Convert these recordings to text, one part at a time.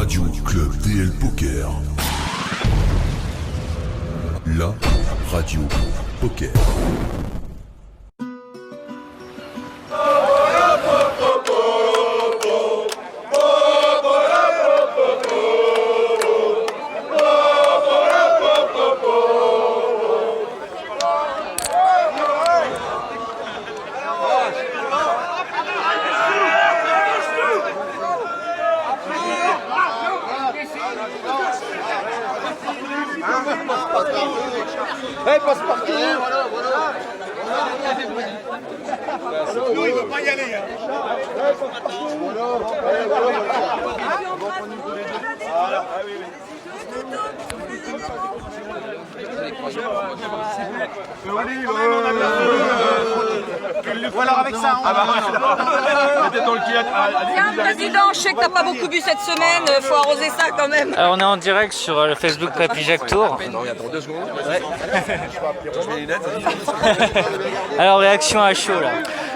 Radio Club DL Poker. La radio poker. Hey, passe partout. Nous, il ne veut pas y aller. Voilà, avec ça, Tiens, président, je sais que t'as pas beaucoup bu cette semaine, faut arroser ça quand même. Alors on est en direct sur le Facebook Papy Jacques Tour. Non, attends 2 secondes. Ouais. Je mets les lunettes. Alors réaction à chaud là.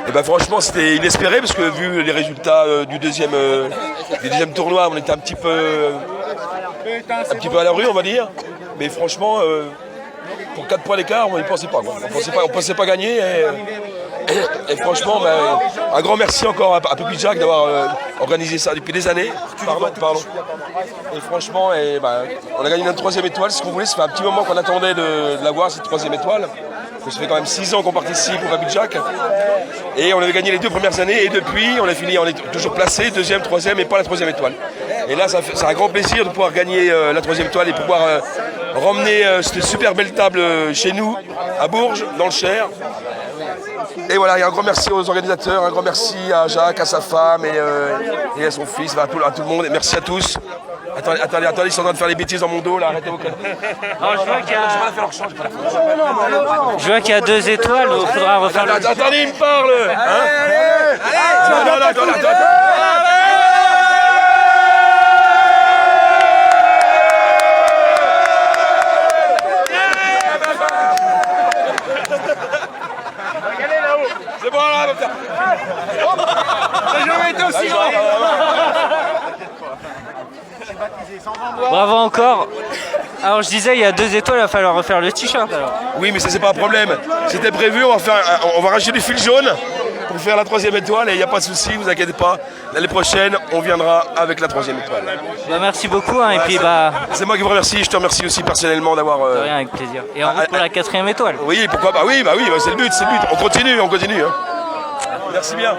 Et ben franchement c'était inespéré parce que vu les résultats du deuxième tournoi, on était un petit peu à la rue on va dire. Mais franchement pour 4 points d'écart on n'y pensait pas quoi. On pensait pas gagner et franchement un grand merci encore à Papy Jacques d'avoir organisé ça depuis des années. Pardon. Et franchement on a gagné notre 3e étoile, ce qu'on voulait, ça fait un petit moment qu'on attendait de l'avoir cette 3e étoile. Ça fait quand même 6 ans qu'on participe au Papy Jacques. Et on avait gagné les 2 premières années et depuis on est toujours placé, 2e, 3e et pas la 3e étoile. Et là c'est un grand plaisir de pouvoir gagner la 3e étoile et pouvoir ramener cette super belle table chez nous, à Bourges, dans le Cher. Et voilà, et un grand merci aux organisateurs, un grand merci à Jacques, à sa femme et à son fils, à tout le monde. Et merci à tous. Attendez, ils sont en train de faire les bêtises dans mon dos là, arrêtez vos conneries. Je vois qu'il y a 2 étoiles, il faudra refaire le... Attendez, il me parle. Allez. C'est bon là, comme ça. J'ai jamais été aussi grand. Bravo encore. Alors je disais, il y a 2 étoiles, il va falloir refaire le t-shirt alors. Oui, mais ça c'est pas un problème. C'était prévu, on va racheter du fil jaune pour faire la 3e étoile et il n'y a pas de souci, vous inquiétez pas. L'année prochaine, on viendra avec la 3e étoile. Bah, merci beaucoup et puis c'est moi qui vous remercie, je te remercie aussi personnellement d'avoir... De rien, avec plaisir. Et en route pour la 4e étoile. Oui, pourquoi pas, oui, c'est le but. On continue. Hein. Merci bien.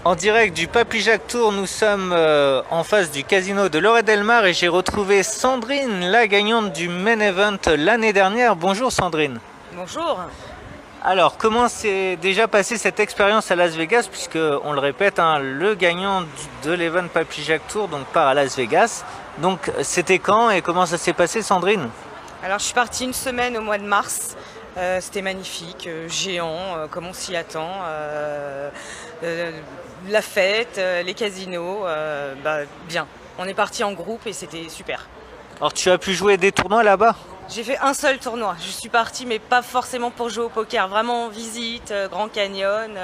En direct du Papy Jacques Tour, nous sommes en face du casino de Lloret-Delmar et j'ai retrouvé Sandrine, la gagnante du main event l'année dernière. Bonjour Sandrine. Bonjour. Alors, comment s'est déjà passée cette expérience à Las Vegas, puisque, on le répète, le gagnant de l'event Papy Jacques Tour donc, part à Las Vegas. Donc, c'était quand et comment ça s'est passé, Sandrine? Alors je suis partie une semaine au mois de mars. C'était magnifique, géant, comme on s'y attend. La fête, les casinos, bien. On est parti en groupe et c'était super. Alors tu as pu jouer des tournois là-bas? J'ai fait un seul tournoi. Je suis partie, mais pas forcément pour jouer au poker. Vraiment en visite, Grand Canyon,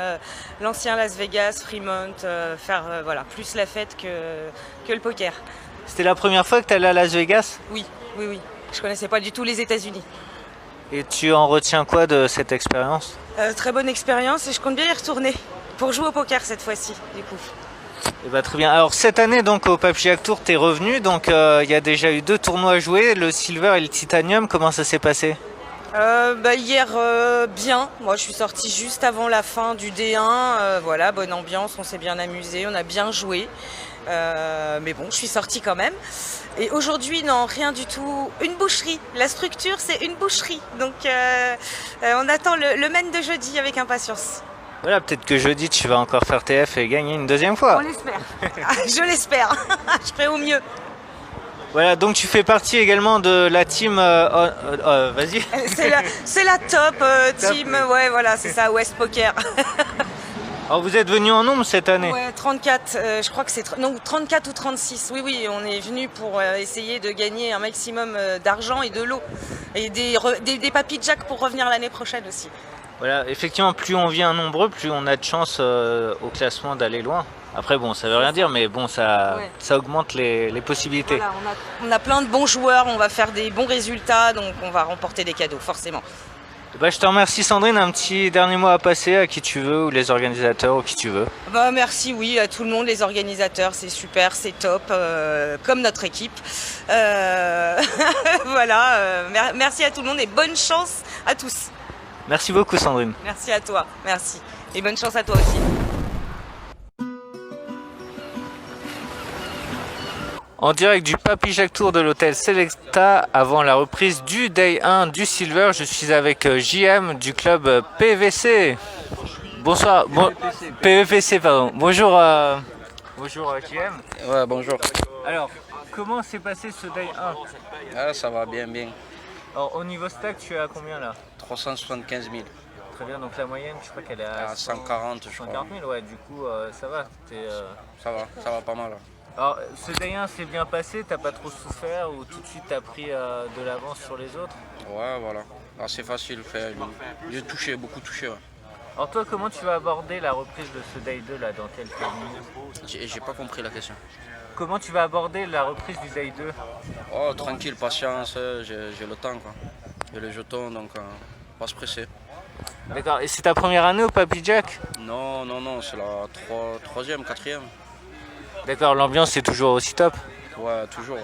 l'ancien Las Vegas, Fremont, faire plus la fête que le poker. C'était la première fois que tu allais à Las Vegas? Oui. Je connaissais pas du tout les États-Unis. Et tu en retiens quoi de cette expérience? Très bonne expérience et je compte bien y retourner pour jouer au poker cette fois-ci, du coup. Et bah, très bien. Alors cette année donc au Papy Jacques Tour, t'es revenu, donc il y a déjà eu 2 tournois joués, le Silver et le Titanium. Comment ça s'est passé? Hier, bien. Moi, je suis sortie juste avant la fin du D1. Bonne ambiance, on s'est bien amusé, on a bien joué. Mais bon, je suis sortie quand même. Et aujourd'hui, non, rien du tout. Une boucherie. La structure, c'est une boucherie. Donc, on attend le main de jeudi avec impatience. Voilà, peut-être que jeudi, tu vas encore faire TF et gagner une 2e fois. On l'espère. Je l'espère. Je ferai au mieux. Voilà, donc tu fais partie également de la team... vas-y. C'est la top team. Ouais, voilà, c'est ça, West Poker. Alors vous êtes venu en nombre cette année? Ouais, 34, je crois que c'est... Non, 34 ou 36. Oui, on est venu pour essayer de gagner un maximum d'argent et de lot. Et des Papy Jacques pour revenir l'année prochaine aussi. Voilà, effectivement, plus on vient nombreux, plus on a de chance au classement d'aller loin. Après, bon, ça veut rien dire, mais bon, ça augmente les possibilités. Voilà, on a plein de bons joueurs, on va faire des bons résultats, donc on va remporter des cadeaux, forcément. Bah, je te remercie Sandrine, un petit dernier mot à passer à qui tu veux, ou les organisateurs, ou qui tu veux. Bah, merci, oui, à tout le monde, les organisateurs, c'est super, c'est top, comme notre équipe. Voilà, merci à tout le monde et bonne chance à tous. Merci beaucoup Sandrine. Merci à toi, merci. Et bonne chance à toi aussi. En direct du Papy Jacques Tour de l'hôtel Selecta, avant la reprise du Day 1 du Silver, je suis avec JM du club PVC. Bonsoir, PVC, pardon. Bonjour, bonjour JM. Ouais, bonjour. Alors, comment s'est passé ce Day 1? Ah, ça va bien. Alors, au niveau stack, tu es à combien là? 375 000. Très bien, donc la moyenne, je crois qu'elle est À 140, je crois. 140 000, ouais, du coup, ça va. Ça va pas mal. Alors, ce Day 1 s'est bien passé, t'as pas trop souffert ou tout de suite t'as pris de l'avance sur les autres? Ouais, voilà. C'est facile, j'ai touché, beaucoup touché. Ouais. Alors toi, comment tu vas aborder la reprise de ce Day 2 là, dans quelques minutes? J'ai pas compris la question. Comment tu vas aborder la reprise du Day 2? Oh, tranquille, patience, j'ai le temps, quoi. J'ai les jetons, donc pas se presser. D'accord, et c'est ta première année au Papy Jack? Non, c'est la troisième, quatrième. D'accord, l'ambiance est toujours aussi top? Ouais, toujours. Ouais.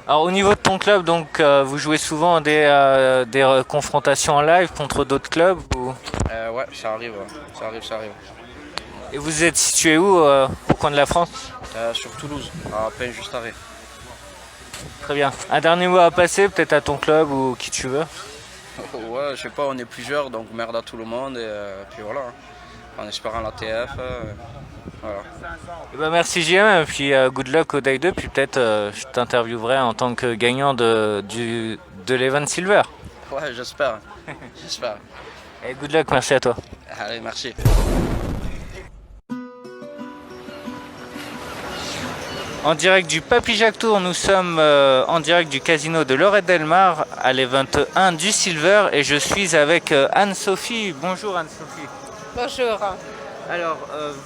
Alors au niveau de ton club, donc vous jouez souvent des confrontations en live contre d'autres clubs ou... Ouais, ça arrive. Et vous êtes situé où au coin de la France? Sur Toulouse, à peine juste arrêt. Très bien. Un dernier mot à passer, peut-être à ton club ou qui tu veux? Ouais, je sais pas, on est plusieurs, donc merde à tout le monde et puis voilà. En espérant la TF, voilà. Et ben merci JM, et puis good luck au Day 2, puis peut-être je t'interviewerai en tant que gagnant de l'Event Silver. Ouais, j'espère. Et good luck, merci à toi. Allez, merci. En direct du Papy Jacques Tour, nous sommes en direct du casino de Lorette Delmar à l'Event 1 du Silver et je suis avec Anne-Sophie. Bonjour Anne-Sophie. Bonjour. Alors,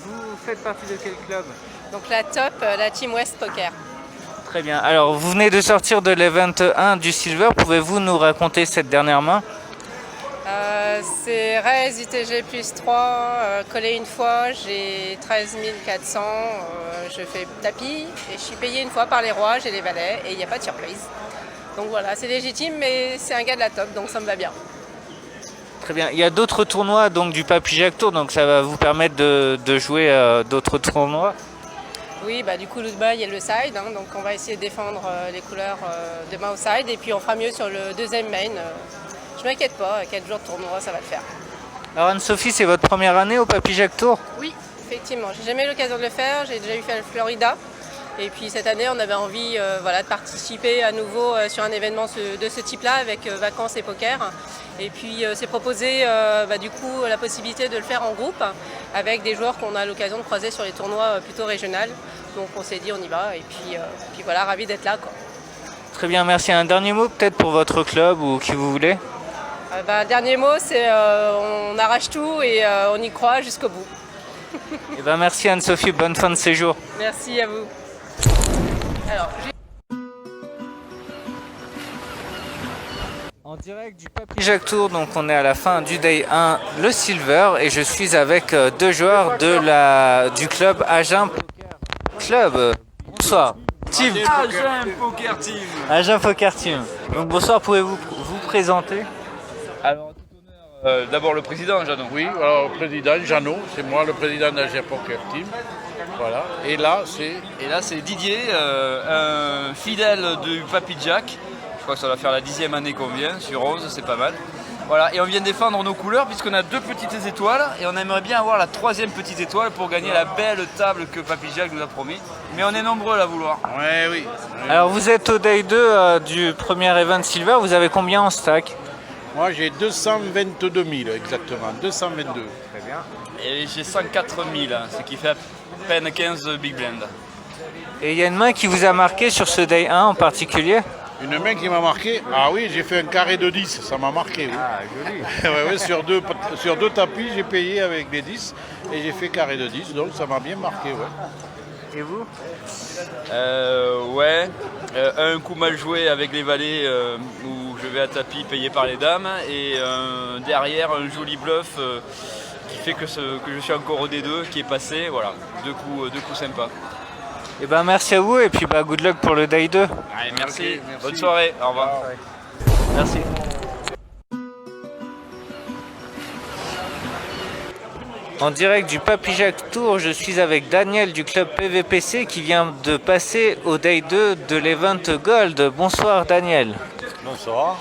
vous faites partie de quel club? Donc la top, la Team West Poker. Très bien. Alors, vous venez de sortir de l'Event 1 du Silver. Pouvez-vous nous raconter cette dernière main? C'est Raise ITG plus 3, collé une fois, j'ai 13 400, je fais tapis et je suis payé une fois par les rois, j'ai les valets et il n'y a pas de surprise. Donc voilà, c'est légitime mais c'est un gars de la top donc ça me va bien. Très bien. Il y a d'autres tournois donc du Papy Jacques Tour, donc ça va vous permettre de jouer d'autres tournois. Oui, bah du coup demain il y a le side, hein, donc on va essayer de défendre les couleurs demain au side et puis on fera mieux sur le deuxième main. Je m'inquiète pas, 4 jours de tournoi ça va le faire. Alors Anne-Sophie, c'est votre première année au Papy Jacques Tour? Oui, effectivement, j'ai jamais eu l'occasion de le faire, j'ai déjà eu fait la Florida. Et puis cette année, on avait envie de participer à nouveau sur un événement de ce type-là avec vacances et poker. Et puis c'est proposé du coup la possibilité de le faire en groupe avec des joueurs qu'on a l'occasion de croiser sur les tournois plutôt régionaux. Donc on s'est dit on y va et puis voilà, ravi d'être là, quoi. Très bien, merci. Un dernier mot peut-être pour votre club ou qui vous voulez? Dernier mot, c'est on arrache tout et on y croit jusqu'au bout. Et merci Anne-Sophie, bonne fin de séjour. Merci à vous. Alors, en direct du Papy Jacques Tour, donc on est à la fin du Day 1, le Silver, et je suis avec deux joueurs du club Agen Poker Club. Bonsoir. Team. Agen Poker Team. Agen Poker Team. Donc bonsoir, pouvez-vous vous présenter? Alors, d'abord le président Jeannot. Oui, alors le président Jeannot, c'est moi le président d'Agen Poker Team. Voilà. Et là c'est Didier, un fidèle du Papy Jack. Je crois que ça va faire la 10e année qu'on vient, sur 11, c'est pas mal. Voilà, et on vient défendre nos couleurs puisqu'on a 2 petites étoiles et on aimerait bien avoir la 3e petite étoile pour gagner la belle table que Papy Jack nous a promis. Mais on est nombreux à la vouloir. Ouais, oui. Alors vous êtes au Day 2 du premier event Silver, vous avez combien en stack? Moi j'ai 222 000 exactement, 222. Très bien. Et j'ai 104 000, ce qui fait à peine 15 big blind. Et il y a une main qui vous a marqué sur ce Day 1 en particulier? Une main qui m'a marqué. Ah oui, j'ai fait un carré de 10, ça m'a marqué. Oui. Ah, joli. Ouais, ouais, sur deux tapis, j'ai payé avec les 10 et j'ai fait carré de 10, donc ça m'a bien marqué. Ouais. Et vous? Ouais, un coup mal joué avec les valets où je vais à tapis payé par les dames et derrière un joli bluff qui fait que je suis encore au D2 qui est passé, voilà, deux coups sympas. Et ben merci à vous et puis good luck pour le day 2. Allez, merci. Bonne soirée, au revoir. Merci. En direct du Papy Jacques Tour, je suis avec Daniel du club PVPC qui vient de passer au Day 2 de l'Event Gold. Bonsoir Daniel. Bonsoir.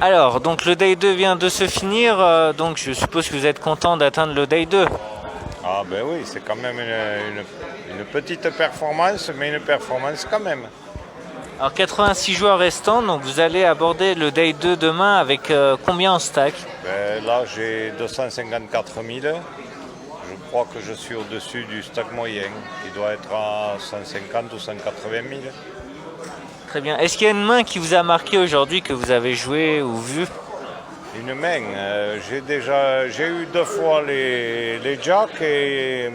Alors, donc le Day 2 vient de se finir, donc je suppose que vous êtes content d'atteindre le Day 2. Ah ben oui, c'est quand même une petite performance, mais une performance quand même. Alors 86 joueurs restants, donc vous allez aborder le Day 2 demain avec combien en stack? Ben, là j'ai 254 000. Je crois que je suis au-dessus du stack moyen, qui doit être à 150 ou 180 000. Très bien. Est-ce qu'il y a une main qui vous a marqué aujourd'hui, que vous avez joué ou vu? Une main, j'ai eu 2 fois les jacks et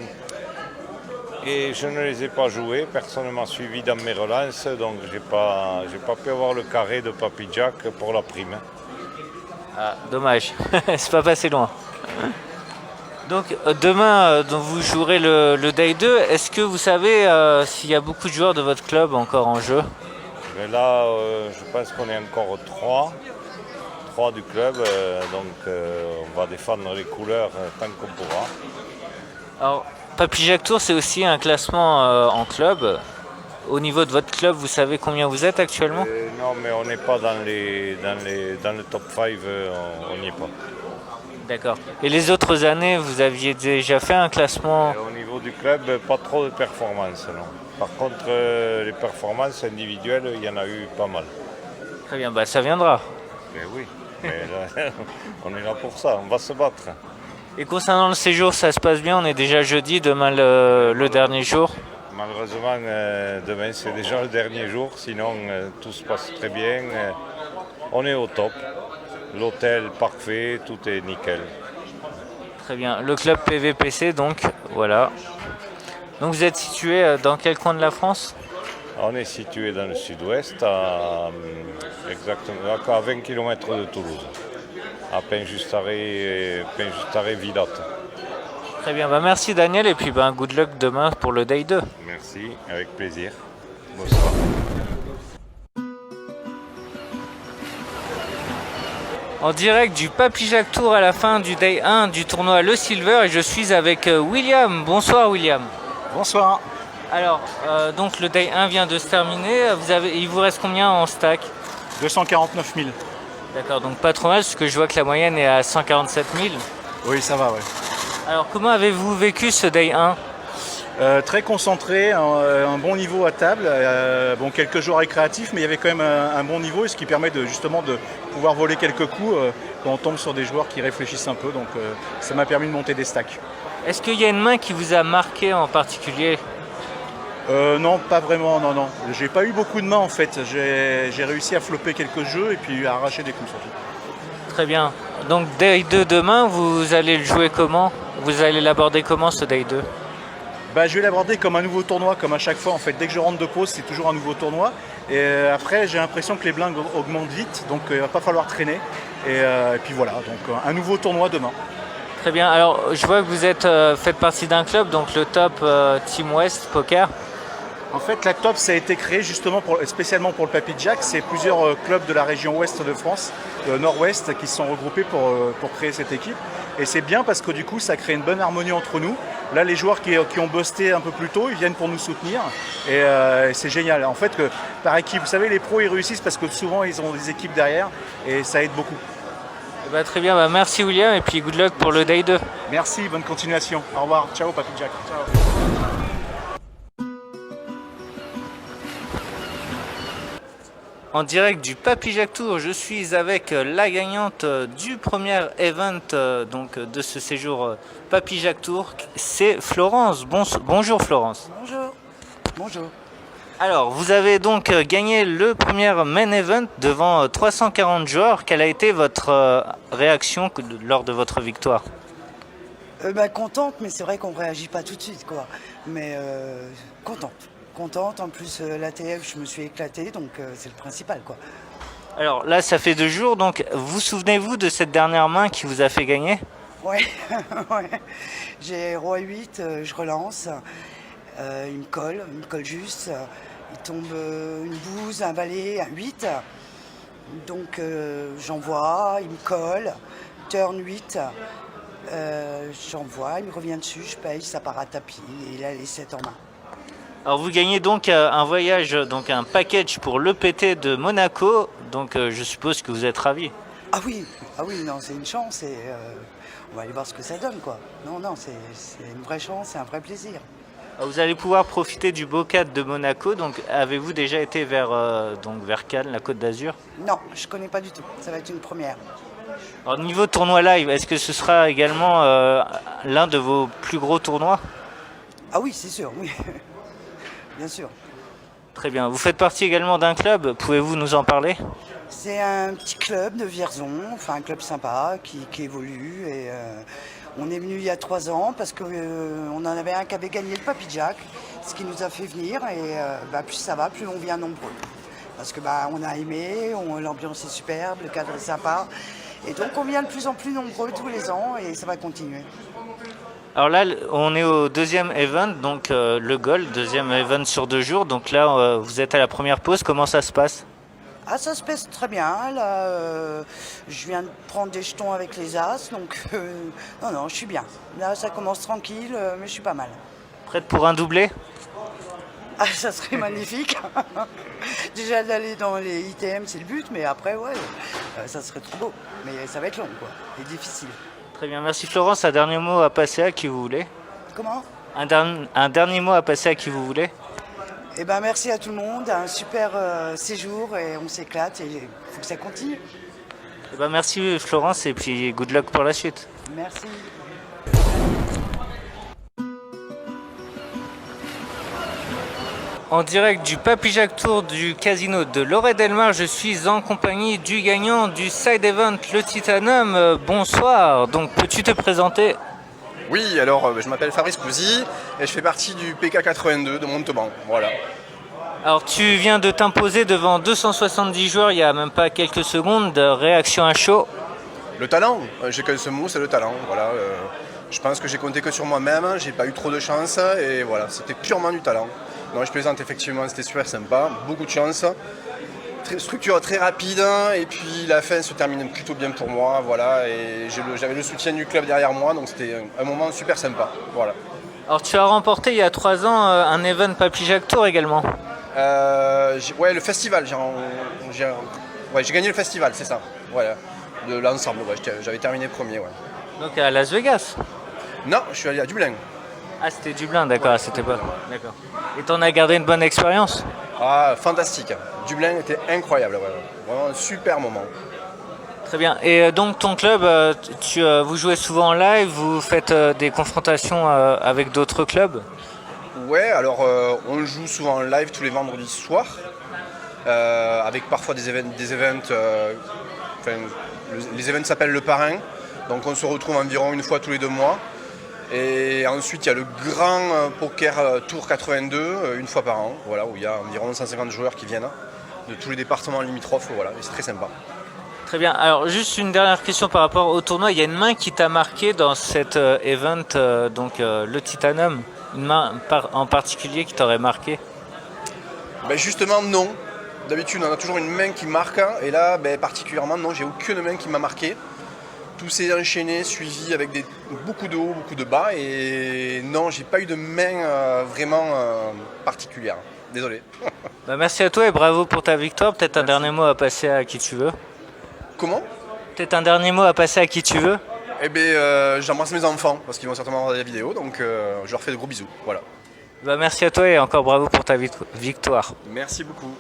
je ne les ai pas joués. Personne ne m'a suivi dans mes relances, donc j'ai pas pu avoir le carré de Papy Jack pour la prime. Ah, dommage, c'est pas passé loin. Donc demain, vous jouerez le Day 2. Est-ce que vous savez s'il y a beaucoup de joueurs de votre club encore en jeu? Mais là, je pense qu'on est encore 3 du club, donc on va défendre les couleurs tant qu'on pourra. Alors, Papy Jacques Tour, c'est aussi un classement en club. Au niveau de votre club, vous savez combien vous êtes actuellement? Non, mais on n'est pas dans le top 5, on n'y est pas. D'accord. Et les autres années, vous aviez déjà fait un classement? Au niveau du club, pas trop de performances, non. Par contre, les performances individuelles, il y en a eu pas mal. Très bien, ça viendra. Mais oui, mais là, on est là pour ça, on va se battre. Et concernant le séjour, ça se passe bien? On est déjà jeudi, demain le dernier jour. Malheureusement, demain c'est déjà le dernier jour, sinon tout se passe très bien. On est au top, l'hôtel parfait, tout est nickel. Très bien, le club PVPC donc, voilà. Donc vous êtes situé dans quel coin de la France? On est situé dans le sud-ouest, exactement à 20 km de Toulouse, à Pinjustaré-Villatte. Très bien, merci Daniel et puis good luck demain pour le Day 2. Merci, avec plaisir. Bonsoir. En direct du Papy Jacques Tour à la fin du Day 1 du tournoi Le Silver et je suis avec William. Bonsoir William. Bonsoir. Alors, donc le Day 1 vient de se terminer. Il vous reste combien en stack? 249 000. D'accord, donc pas trop mal parce que je vois que la moyenne est à 147 000. Oui, ça va, ouais. Alors, comment avez-vous vécu ce Day 1? Très concentré, un bon niveau à table, quelques joueurs récréatifs, mais il y avait quand même un bon niveau, ce qui permet justement de pouvoir voler quelques coups quand on tombe sur des joueurs qui réfléchissent un peu, donc ça m'a permis de monter des stacks. Est-ce qu'il y a une main qui vous a marqué en particulier? Non, pas vraiment, non. J'ai pas eu beaucoup de mains en fait, j'ai réussi à flopper quelques jeux et puis à arracher des coups surtout. Très bien, donc Day 2 demain, vous allez le jouer comment? Vous allez l'aborder comment ce Day 2? Je vais l'aborder comme un nouveau tournoi, comme à chaque fois en fait. Dès que je rentre de pause, c'est toujours un nouveau tournoi. Et après, j'ai l'impression que les blindes augmentent vite, donc il va pas falloir traîner. Et puis voilà, donc un nouveau tournoi demain. Très bien, alors je vois que vous faites partie d'un club, donc le Top Team West Poker. En fait, la Top, ça a été créé justement spécialement pour le Papy Jack. C'est plusieurs clubs de la région ouest de France, nord-ouest, qui se sont regroupés pour créer cette équipe. Et c'est bien parce que du coup, ça crée une bonne harmonie entre nous. Là, les joueurs qui ont busté un peu plus tôt, ils viennent pour nous soutenir. Et c'est génial. En fait, par équipe, vous savez, les pros, ils réussissent parce que souvent, ils ont des équipes derrière. Et ça aide beaucoup. Très bien, merci William. Et puis good luck pour le Day 2. Merci, bonne continuation. Au revoir. Ciao, Papy Jack. Ciao. En direct du Papy Jacques Tour, je suis avec la gagnante du premier event de ce séjour Papy Jacques Tour, c'est Florence. Bonjour Florence. Bonjour. Alors, vous avez donc gagné le premier main event devant 340 joueurs. Quelle a été votre réaction lors de votre victoire? Contente, mais c'est vrai qu'on réagit pas tout de suite, quoi. Mais contente. Contente, en plus l'ATF, je me suis éclatée, donc c'est le principal, quoi. Alors là, ça fait 2 jours, donc vous souvenez-vous de cette dernière main qui vous a fait gagner? Ouais, ouais. J'ai roi 8, je relance, il me colle juste, il tombe une bouse, un valet, un 8, donc j'envoie, il me colle, turn 8, j'envoie, il me revient dessus, je paye, ça part à tapis, et il a les 7 en main. Alors vous gagnez donc un voyage, donc un package pour l'EPT de Monaco, donc je suppose que vous êtes ravi. Ah oui, non, c'est une chance et on va aller voir ce que ça donne, quoi. Non, c'est une vraie chance, c'est un vrai plaisir. Vous allez pouvoir profiter du beau cadre de Monaco, donc avez-vous déjà été vers Cannes, la Côte d'Azur? Non, je connais pas du tout, ça va être une première. Alors niveau tournoi live, est-ce que ce sera également l'un de vos plus gros tournois? Ah oui, c'est sûr, oui. Bien sûr. Très bien. Vous faites partie également d'un club, pouvez-vous nous en parler? C'est un petit club de Vierzon, enfin un club sympa qui évolue. Et, on est venu il y a 3 ans parce qu'on en avait un qui avait gagné le Papy Jack, ce qui nous a fait venir. Et plus ça va, plus on vient nombreux. Parce que on a aimé, l'ambiance est superbe, le cadre est sympa. Et donc on vient de plus en plus nombreux tous les ans et ça va continuer. Alors là, on est au 2e event, donc le Gold, 2e event sur 2 jours. Donc là, vous êtes à la première pause. Comment ça se passe? Ah, ça se passe très bien. Là, je viens de prendre des jetons avec les As, donc non, je suis bien. Là, ça commence tranquille, mais je suis pas mal. Prête pour un doublé? Ah, ça serait magnifique. Déjà d'aller dans les ITM, c'est le but, mais après, ouais, ça serait trop beau. Mais ça va être long, quoi, et difficile. Très bien, merci Florence. Un dernier mot à passer à qui vous voulez? Comment? Un dernier mot à passer à qui vous voulez? Eh ben, merci à tout le monde, un super séjour et on s'éclate et il faut que ça continue. Eh ben, merci Florence et puis good luck pour la suite. Merci. En direct du Papy Jack Tour du casino de Lorette-Delmar, je suis en compagnie du gagnant du side event, le Titanum. Bonsoir, donc peux-tu te présenter? Oui, alors je m'appelle Fabrice Couzy et je fais partie du PK82 de Montauban, voilà. Alors tu viens de t'imposer devant 270 joueurs il y a même pas quelques secondes, réaction à chaud? Le talent, j'ai qu'un seul mot, c'est le talent, voilà. Je pense que j'ai compté que sur moi-même, j'ai pas eu trop de chance et voilà, c'était purement du talent. Non, je plaisante effectivement, c'était super sympa, beaucoup de chance. Structure très rapide et puis la fin se termine plutôt bien pour moi, voilà, et j'avais le soutien du club derrière moi, donc c'était un moment super sympa, voilà. Alors tu as remporté il y a 3 ans un event Papy Jack Tour également? Ouais, le festival, j'ai gagné le festival, c'est ça, voilà, de l'ensemble, ouais, j'avais terminé premier, ouais. Donc à Las Vegas? Non, je suis allé à Dublin. Ah, c'était Dublin, d'accord, ouais, c'était pas. D'accord. Et t'en as gardé une bonne expérience? Ah, fantastique. Dublin était incroyable, ouais. Vraiment un super moment. Très bien. Et donc ton club, vous jouez souvent en live, vous faites des confrontations avec d'autres clubs? Ouais, alors on joue souvent en live tous les vendredis soirs, avec parfois des events. Les events s'appellent le parrain, donc on se retrouve environ une fois tous les 2 mois. Et ensuite, il y a le grand poker Tour 82, une fois par an, voilà, où il y a environ 150 joueurs qui viennent de tous les départements limitrophes, voilà, et c'est très sympa. Très bien. Alors, juste une dernière question par rapport au tournoi. Il y a une main qui t'a marqué dans cet event, le Titanum, une main en particulier qui t'aurait marqué? Ben justement, non. D'habitude, on a toujours une main qui marque, et là, particulièrement, non, j'ai aucune main qui m'a marqué. Tout s'est enchaîné, suivi avec beaucoup de hauts, beaucoup de bas, et non, j'ai pas eu de main vraiment particulière. Désolé. Merci à toi et bravo pour ta victoire. Peut-être un dernier mot à passer à qui tu veux. Comment? Peut-être un dernier mot à passer à qui tu veux. Eh bien, j'embrasse mes enfants, parce qu'ils vont certainement regarder la vidéo, donc je leur fais de gros bisous. Voilà. Merci à toi et encore bravo pour ta victoire. Merci beaucoup.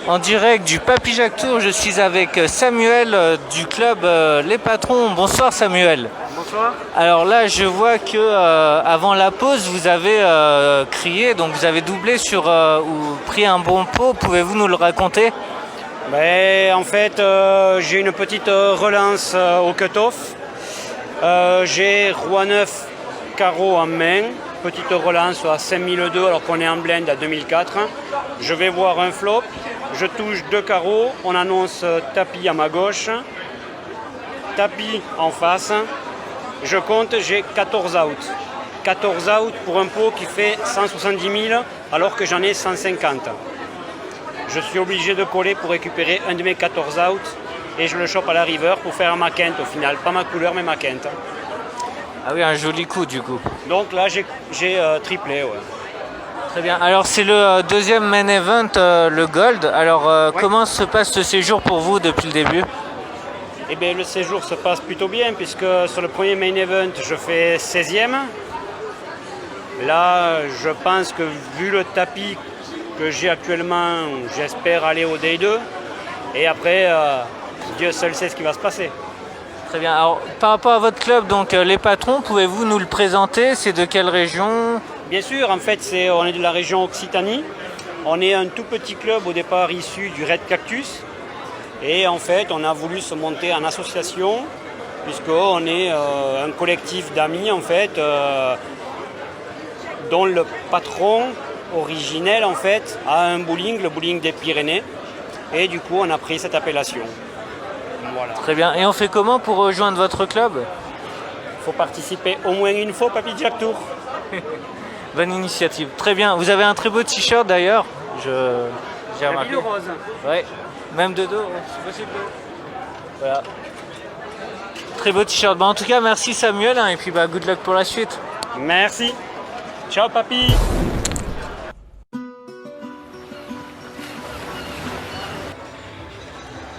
En direct du Papy Jack Tour, je suis avec Samuel du club Les Patrons. Bonsoir Samuel. Bonsoir. soir. Alors là, je vois que avant la pause, vous avez crié, donc vous avez doublé sur ou pris un bon pot. Pouvez-vous nous le raconter? En fait, j'ai une petite relance au cut-off. J'ai roi 9 carreau en main, petite relance à 5002 alors qu'on est en blend à 2004. Je vais voir un flop, je touche 2 carreaux, on annonce tapis à ma gauche, tapis en face, je compte, j'ai 14 out. 14 out pour un pot qui fait 170 000 alors que j'en ai 150. Je suis obligé de coller pour récupérer un de mes 14 out et je le chope à la river pour faire ma quinte au final, pas ma couleur mais ma quinte. Ah oui, un joli coup du coup. Donc là j'ai triplé, ouais. Très bien. Alors c'est le deuxième main event, le Gold. Alors comment se passe ce séjour pour vous depuis le début? Eh bien le séjour se passe plutôt bien puisque sur le premier main event je fais 16e. Là je pense que vu le tapis que j'ai actuellement, j'espère aller au Day 2. Et après, Dieu seul sait ce qui va se passer. Très bien. Alors, par rapport à votre club, donc les patrons, pouvez-vous nous le présenter? C'est de quelle région? Bien sûr, en fait, on est de la région Occitanie. On est un tout petit club au départ issu du Red Cactus. Et en fait, on a voulu se monter en association, puisqu'on est un collectif d'amis, en fait, dont le patron originel, en fait, a un bowling, le bowling des Pyrénées. Et du coup, on a pris cette appellation. Voilà. Très bien. Et on fait comment pour rejoindre votre club? Il faut participer au moins une fois au Papy Jack Tour. Bonne initiative. Très bien. Vous avez un très beau t-shirt d'ailleurs. J'ai remarqué. Le rose. Ouais. Même de dos, c'est possible. Voilà. Très beau t-shirt. En tout cas, merci Samuel. Et puis good luck pour la suite. Merci. Ciao papy.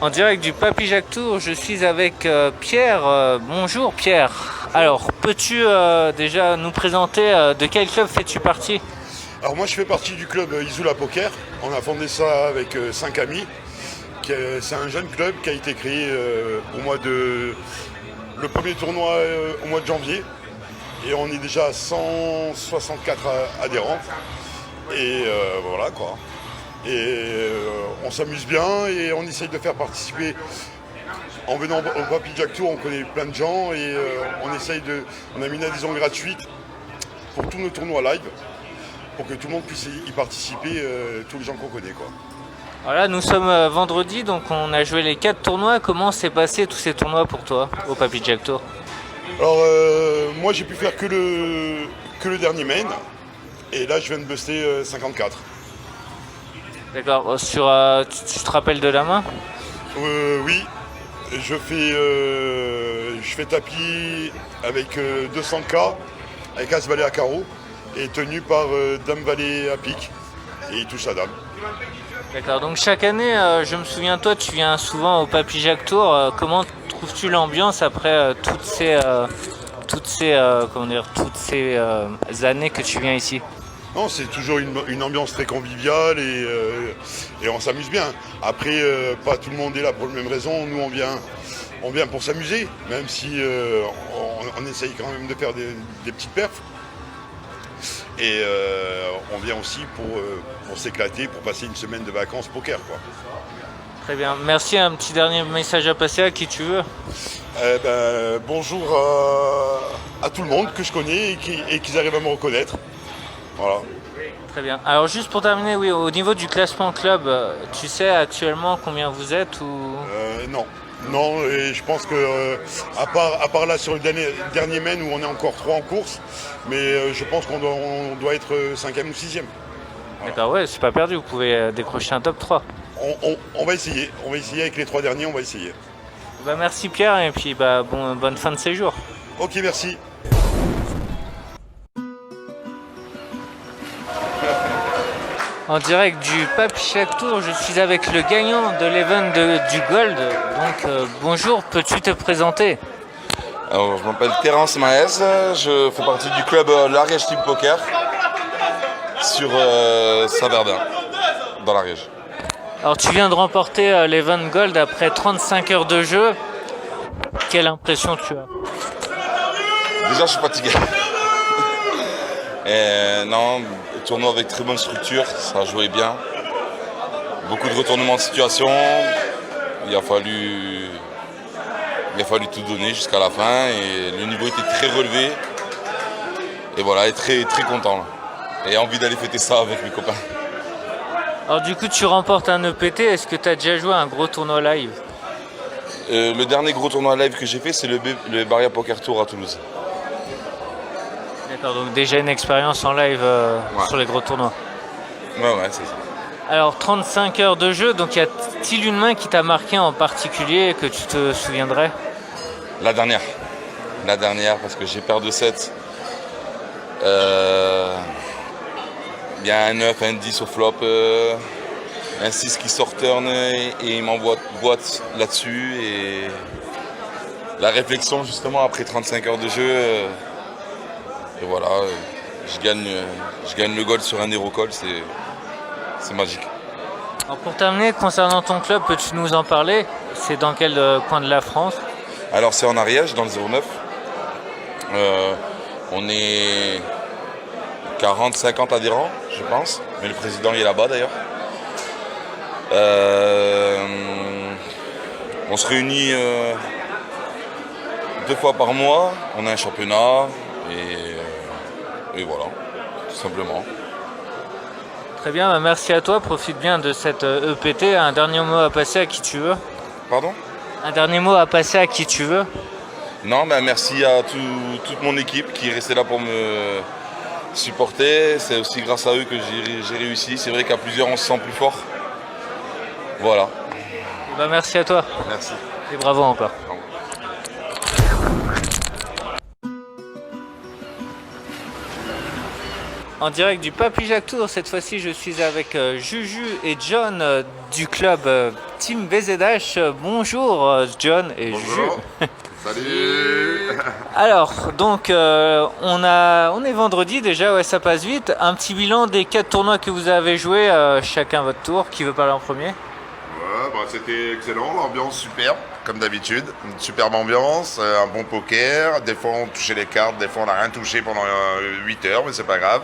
En direct du Papy Jack Tour, je suis avec Pierre. Bonjour Pierre. Alors, peux-tu déjà nous présenter de quel club fais-tu partie? Alors moi je fais partie du club Isula Poker. On a fondé ça avec 5 amis. C'est un jeune club qui a été créé le premier tournoi au mois de janvier. Et on est déjà à 164 adhérents. Et voilà quoi. Et on s'amuse bien et on essaye de faire participer. En venant au Papy Jack Tour, on connaît plein de gens et on a mis une adhésion gratuite pour tous nos tournois live pour que tout le monde puisse y participer, tous les gens qu'on connaît quoi. Voilà, nous sommes vendredi, donc on a joué les 4 tournois. Comment s'est passé tous ces tournois pour toi au Papy Jack Tour? Alors moi j'ai pu faire que le dernier main et là je viens de buster 54. D'accord, tu te rappelles de la main? Oui, je fais tapis avec 200K, avec As-Valet à carreau, et tenu par Dame-Valet à pique, et il touche à Dame. D'accord, donc chaque année, je me souviens, toi tu viens souvent au Papy Jack Tour, comment trouves-tu l'ambiance après toutes ces années que tu viens ici? Non, c'est toujours une ambiance très conviviale et on s'amuse bien. Après, pas tout le monde est là pour la même raison. Nous, on vient pour s'amuser, même si on essaye quand même de faire des petites perfs. Et on vient aussi pour s'éclater, pour passer une semaine de vacances poker, quoi. Très bien. Merci. Un petit dernier message à passer à qui tu veux. Bonjour à tout le monde que je connais et qu'ils arrivent à me reconnaître. Voilà. Très bien. Alors juste pour terminer, oui, au niveau du classement club, tu sais actuellement combien vous êtes ou... Non, et je pense que à part là sur le dernier main où on est encore 3 en course, mais je pense qu'on doit être 5e ou 6e. Voilà. D'accord, ouais, c'est pas perdu, vous pouvez décrocher un top 3. On va essayer avec les 3 derniers, on va essayer. Merci Pierre, et puis bonne fin de séjour. Ok, merci. En direct du Papy Jack Tour, je suis avec le gagnant de l'event du Gold. Donc bonjour, peux-tu te présenter? Alors, je m'appelle Terence Maez, je fais partie du club l'Ariège Team Poker sur Saint-Verdun, dans l'Ariège. Alors tu viens de remporter l'event Gold après 35 heures de jeu. Quelle impression tu as? Déjà, je suis fatigué. Non, tournoi avec très bonne structure, ça a joué bien. Beaucoup de retournements de situation. Il a fallu tout donner jusqu'à la fin et le niveau était très relevé. Et voilà, et très, très content. Là. Et envie d'aller fêter ça avec mes copains. Alors du coup, tu remportes un EPT. Est-ce que tu as déjà joué à un gros tournoi live? Le dernier gros tournoi live que j'ai fait, c'est le Barrière Poker Tour à Toulouse. D'accord, donc déjà une expérience en live sur les gros tournois. Ouais, c'est ça. Alors 35 heures de jeu, donc y a-t-il une main qui t'a marqué en particulier que tu te souviendrais? La dernière, parce que j'ai perdu 7. Il y a un 9, un 10 au flop, un 6 qui sort turn et il m'envoie boîte là-dessus. Et la réflexion justement après 35 heures de jeu, et voilà, je gagne le gold sur un hero call, c'est magique. Alors pour terminer, concernant ton club, peux-tu nous en parler? C'est dans quel coin de la France? Alors c'est en Ariège, dans le 09. On est 40-50 adhérents, je pense. Mais le président il est là-bas d'ailleurs. On se réunit 2 fois par mois. On a un championnat et voilà, tout simplement. Très bien, bah merci à toi. Profite bien de cette EPT. Un dernier mot à passer à qui tu veux? Pardon? Un dernier mot à passer à qui tu veux? Non, bah merci à toute mon équipe qui est restée là pour me supporter. C'est aussi grâce à eux que j'ai réussi. C'est vrai qu'à plusieurs, on se sent plus fort. Voilà. Bah merci à toi. Merci. Et bravo encore. En direct du Papy Jacques Tour, cette fois-ci je suis avec Juju et John du club Team BZH. Bonjour John et Bonjour. Juju. Salut. Alors, donc on est vendredi déjà, ouais, ça passe vite. Un petit bilan des 4 tournois que vous avez joués, chacun votre tour. Qui veut parler en premier? Ouais, bah, c'était excellent, l'ambiance superbe, comme d'habitude. Une superbe ambiance, un bon poker. Des fois on touchait les cartes, des fois on n'a rien touché pendant 8 heures, mais c'est pas grave.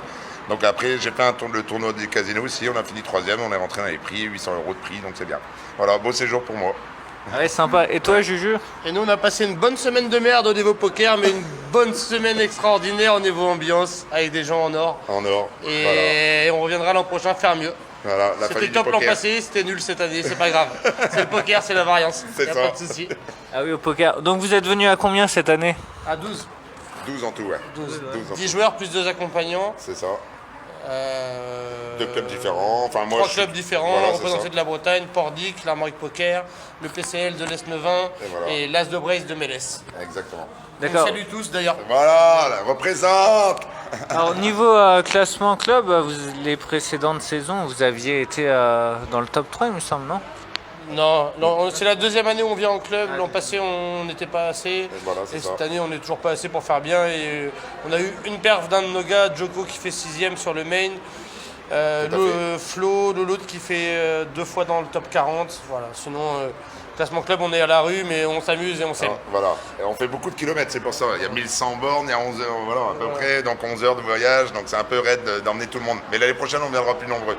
Donc après j'ai fait le tournoi du casino aussi, on a fini 3e, on est rentré dans les prix, 800 € de prix, donc c'est bien. Voilà, beau séjour pour moi. Ouais, sympa. Et toi, Juju? Et nous, on a passé une bonne semaine de merde au niveau poker, mais une bonne semaine extraordinaire au niveau ambiance, avec des gens en or. En or. Et voilà. on reviendra l'an prochain faire mieux. Voilà, c'était top l'an passé, c'était nul cette année, c'est pas grave. C'est le poker, c'est la variance. C'est y a ça. pas de souci. Ah oui, au poker. Donc vous êtes venu à combien cette année? À 12. 12 en tout, ouais. 12 en 10 tout. joueurs plus 2 accompagnants. C'est ça. 2 clubs différents. Enfin, moi, 3 clubs différents, voilà, représentés de la Bretagne, Pordic, l'Armorique Poker, le PCL de l'Est-Nevin et l'As de Braise de Mélès. Exactement. D'accord. Salut tous d'ailleurs. Voilà, représente. Alors niveau classement club, les précédentes saisons, vous aviez été dans le top 3, il me semble, non? Non, c'est la 2e année où on vient en club. L'an passé, on n'était pas assez. Et ça. cette année, on n'est toujours pas assez pour faire bien. Et on a eu une perf d'un de nos gars, Joko, qui fait 6e sur le main. Flo, l'autre qui fait 2 fois dans le top 40. Voilà. Sinon, classement club, on est à la rue, mais on s'amuse et on s'aime. Voilà, et on fait beaucoup de kilomètres, c'est pour ça. Il y a 1100 bornes, il y a 11 heures, voilà, à peu près, donc 11 heures de voyage, donc c'est un peu raide d'emmener tout le monde. Mais l'année prochaine, on viendra plus nombreux.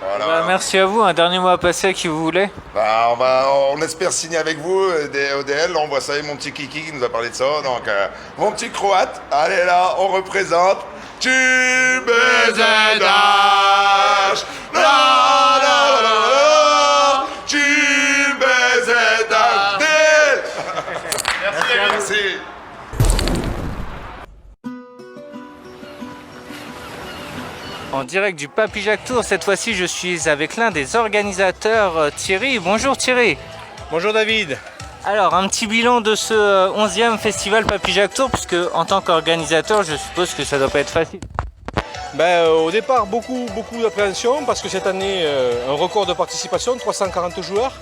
Voilà. Bah, merci à vous. Un dernier mot à passer à qui vous voulez? Bah, on espère signer avec vous des ODL. On voit ça avec mon petit Kiki qui nous a parlé de ça. Donc, mon petit Croate, allez là, on représente Team BZH. La la la la, Team BZH. Merci. En direct du Papy Jacques Tour, cette fois-ci je suis avec l'un des organisateurs, Thierry. Bonjour Thierry. Bonjour David. Alors un petit bilan de ce 11e festival Papy Jacques Tour, puisque en tant qu'organisateur je suppose que ça doit pas être facile. Au départ beaucoup d'appréhension parce que cette année un record de participation, 340 joueurs.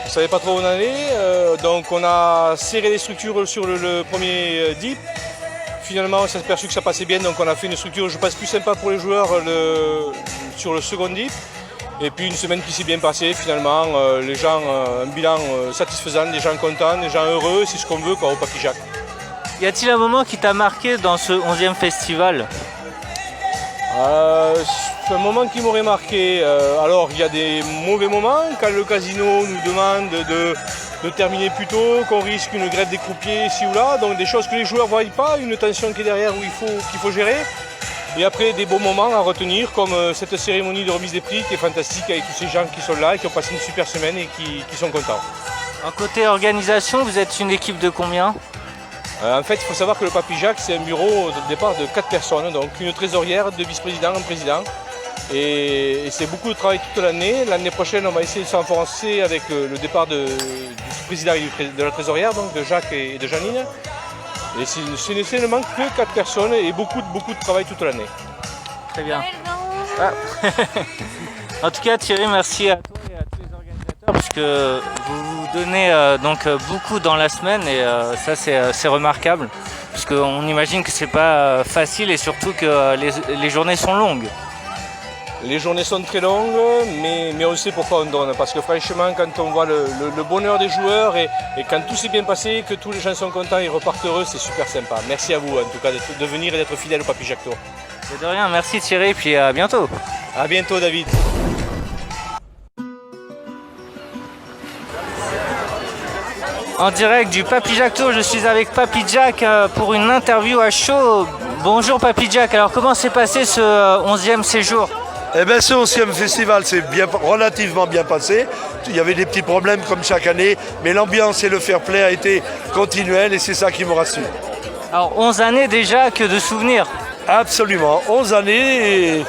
On ne savait pas trop où on allait, donc on a serré les structures sur le premier dip. Finalement, on s'est aperçu que ça passait bien, donc on a fait une structure, je pense, plus sympa pour les joueurs sur le second dip. Et puis une semaine qui s'est bien passée, finalement, les gens, un bilan satisfaisant, des gens contents, des gens heureux, c'est ce qu'on veut au Papy Jacques. Y a-t-il un moment qui t'a marqué dans ce 11e festival? C'est un moment qui m'aurait marqué. Alors, il y a des mauvais moments quand le casino nous demande de terminer plus tôt, qu'on risque une grève des croupiers ici ou là. Donc, des choses que les joueurs ne voient pas, une tension qui est derrière qu'il faut gérer. Et après, des beaux moments à retenir, comme cette cérémonie de remise des prix qui est fantastique avec tous ces gens qui sont là et qui ont passé une super semaine et qui sont contents. En côté organisation, vous êtes une équipe de combien? En fait, il faut savoir que le Papy Jacques, c'est un bureau de départ de 4 personnes, donc une trésorière, 2 vice-présidents, un président. Et c'est beaucoup de travail toute l'année. L'année prochaine, on va essayer de s'enfoncer avec le départ du président et de la trésorière, donc de Jacques et de Janine. Et ce ne manque que 4 personnes et beaucoup de travail toute l'année. Très bien. Ah. En tout cas, Thierry, merci à toi et à tous les organisateurs parce que vous donnez donc beaucoup dans la semaine et ça c'est remarquable parce qu'on imagine que c'est pas facile et surtout que les journées sont longues. Les journées sont très longues, mais on sait pourquoi on donne. Parce que franchement, quand on voit le bonheur des joueurs et quand tout s'est bien passé, que tous les gens sont contents et repartent heureux, c'est super sympa. Merci à vous en tout cas de venir et d'être fidèle au Papy Jacques Tour. De rien, merci Thierry, puis à bientôt. À bientôt David. En direct du Papy Jacques Tour, je suis avec Papy Jack pour une interview à chaud. Bonjour Papy Jack, alors comment s'est passé ce 11e séjour? Eh bien, ce 11e festival s'est relativement bien passé. Il y avait des petits problèmes comme chaque année, mais l'ambiance et le fair play a été continuel et c'est ça qui me rassure. Alors 11 années déjà, que de souvenirs. Absolument, 11 années. Et,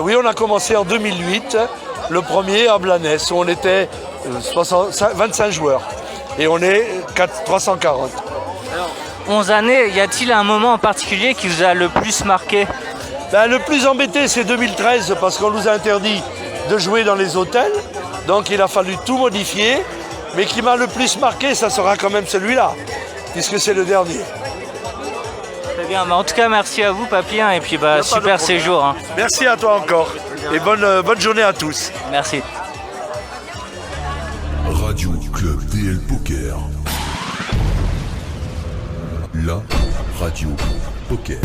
oui, on a commencé en 2008, le premier à Blanès, où on était 25 joueurs. Et on est 340. Alors, 11 années, y a-t-il un moment en particulier qui vous a le plus marqué? Le plus embêté, c'est 2013, parce qu'on nous a interdit de jouer dans les hôtels. Donc il a fallu tout modifier. Mais qui m'a le plus marqué, ça sera quand même celui-là, puisque c'est le dernier. Très bien, en tout cas, merci à vous, Papy, et puis super séjour. Hein. Merci à toi encore, et bonne journée à tous. Merci. Radio Club DL Poker. La radio poker.